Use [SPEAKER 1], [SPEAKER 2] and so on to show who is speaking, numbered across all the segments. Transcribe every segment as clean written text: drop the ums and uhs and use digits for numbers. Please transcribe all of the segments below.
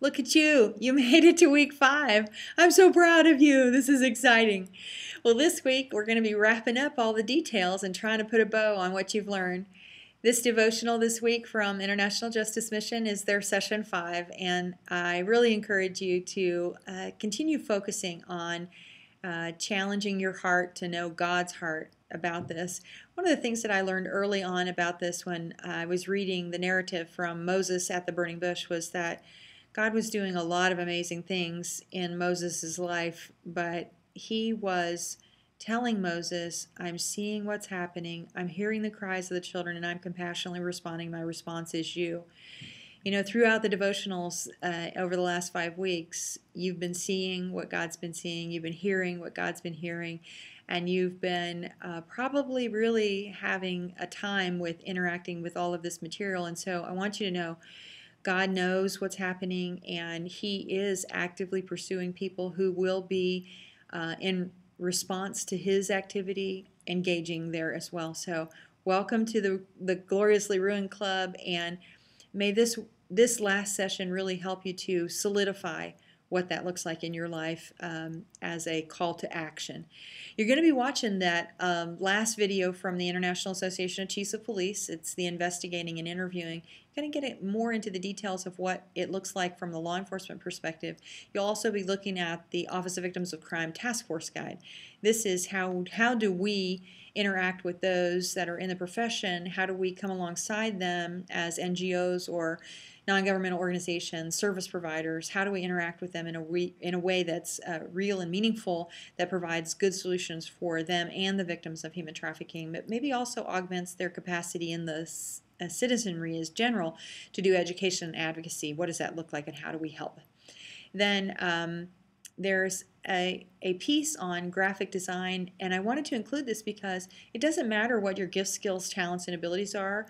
[SPEAKER 1] Look at you. You made it to week 5. I'm so proud of you. This is exciting. Well, this week we're going to be wrapping up all the details and trying to put a bow on what you've learned. This devotional this week from International Justice Mission is their session 5, and I really encourage you to continue focusing on challenging your heart to know God's heart about this. One of the things that I learned early on about this when I was reading the narrative from Moses at the burning bush was that God was doing a lot of amazing things in Moses' life, but he was telling Moses, I'm seeing what's happening, I'm hearing the cries of the children, and I'm compassionately responding. My response is you. You know, throughout the devotionals over the last 5 weeks, you've been seeing what God's been seeing, you've been hearing what God's been hearing, and you've been probably really having a time with interacting with all of this material. And so I want you to know God knows what's happening, and He is actively pursuing people who will be in response to His activity, engaging there as well. So welcome to the Gloriously Ruined Club, and may this last session really help you to solidify what that looks like in your life as a call to action. You're going to be watching that last video from the International Association of Chiefs of Police. It's the investigating and interviewing. You're going to get it more into the details of what it looks like from the law enforcement perspective. You'll also be looking at the Office of Victims of Crime Task Force Guide. This is how do we interact with those that are in the profession? How do we come alongside them as NGOs or non-governmental organizations, service providers? How do we interact with them in a way that's real and meaningful, that provides good solutions for them and the victims of human trafficking, but maybe also augments their capacity in the citizenry as general to do education and advocacy? What does that look like, and how do we help? Then there's a piece on graphic design, and I wanted to include this because it doesn't matter what your gifts, skills, talents, and abilities are,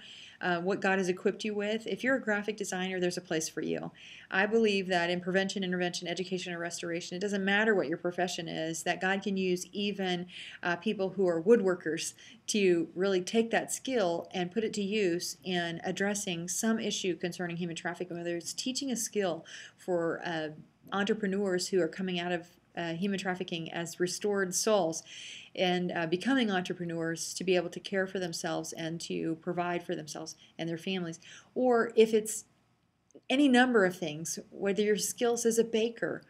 [SPEAKER 1] what God has equipped you with. If you're a graphic designer, there's a place for you. I believe that in prevention, intervention, education, and restoration, it doesn't matter what your profession is, that God can use even people who are woodworkers to really take that skill and put it to use in addressing some issue concerning human trafficking, whether it's teaching a skill for entrepreneurs who are coming out of human trafficking as restored souls and becoming entrepreneurs to be able to care for themselves and to provide for themselves and their families. Or if it's any number of things, whether your skills as a baker,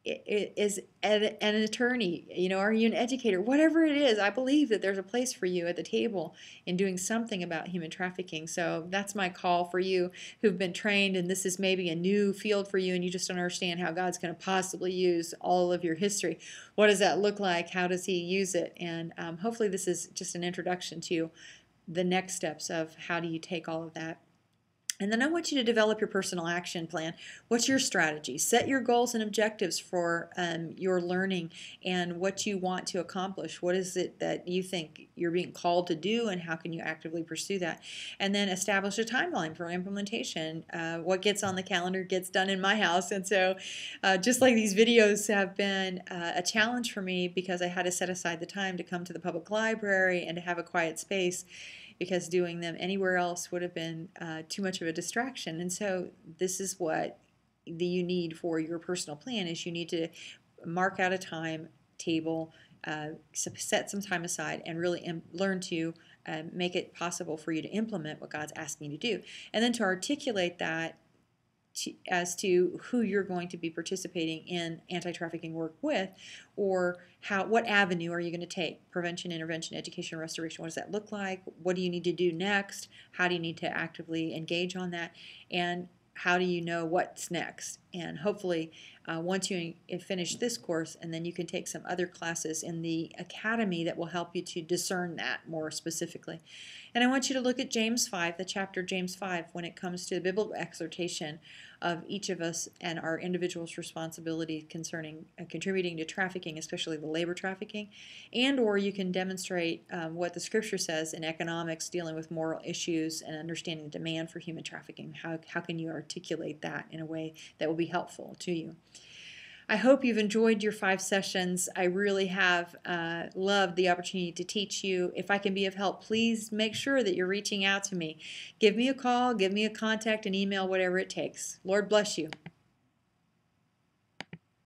[SPEAKER 1] is an attorney, you know, are you an educator, whatever it is, I believe that there's a place for you at the table in doing something about human trafficking. So that's my call for you who've been trained, and this is maybe a new field for you and you just don't understand how God's going to possibly use all of your history. What does that look like? How does He use it? And hopefully this is just an introduction to the next steps of how do you take all of that. And then I want you to develop your personal action plan. What's your strategy? Set your goals and objectives for your learning and what you want to accomplish. What is it that you think you're being called to do, and how can you actively pursue that? And then establish a timeline for implementation. What gets on the calendar gets done in my house. And so just like these videos have been a challenge for me because I had to set aside the time to come to the public library and to have a quiet space, because doing them anywhere else would have been too much of a distraction. And so this is what you need for your personal plan, is you need to mark out a timetable, set some time aside, and really learn to make it possible for you to implement what God's asking you to do. And then to articulate that as to who you're going to be participating in anti-trafficking work with, or what avenue are you going to take? Prevention, intervention, education, restoration. What does that look like? What do you need to do next? How do you need to actively engage on that? And how do you know what's next? And hopefully once you finish this course, and then you can take some other classes in the academy that will help you to discern that more specifically. And I want you to look at James 5, the chapter James 5, when it comes to the biblical exhortation of each of us and our individual's responsibility concerning contributing to trafficking, especially the labor trafficking, and or you can demonstrate what the scripture says in economics dealing with moral issues and understanding the demand for human trafficking. How can you articulate that in a way that will be helpful to you? I hope you've enjoyed your 5 sessions. I really have loved the opportunity to teach you. If I can be of help, please make sure that you're reaching out to me. Give me a call, give me a contact, an email, whatever it takes. Lord bless you.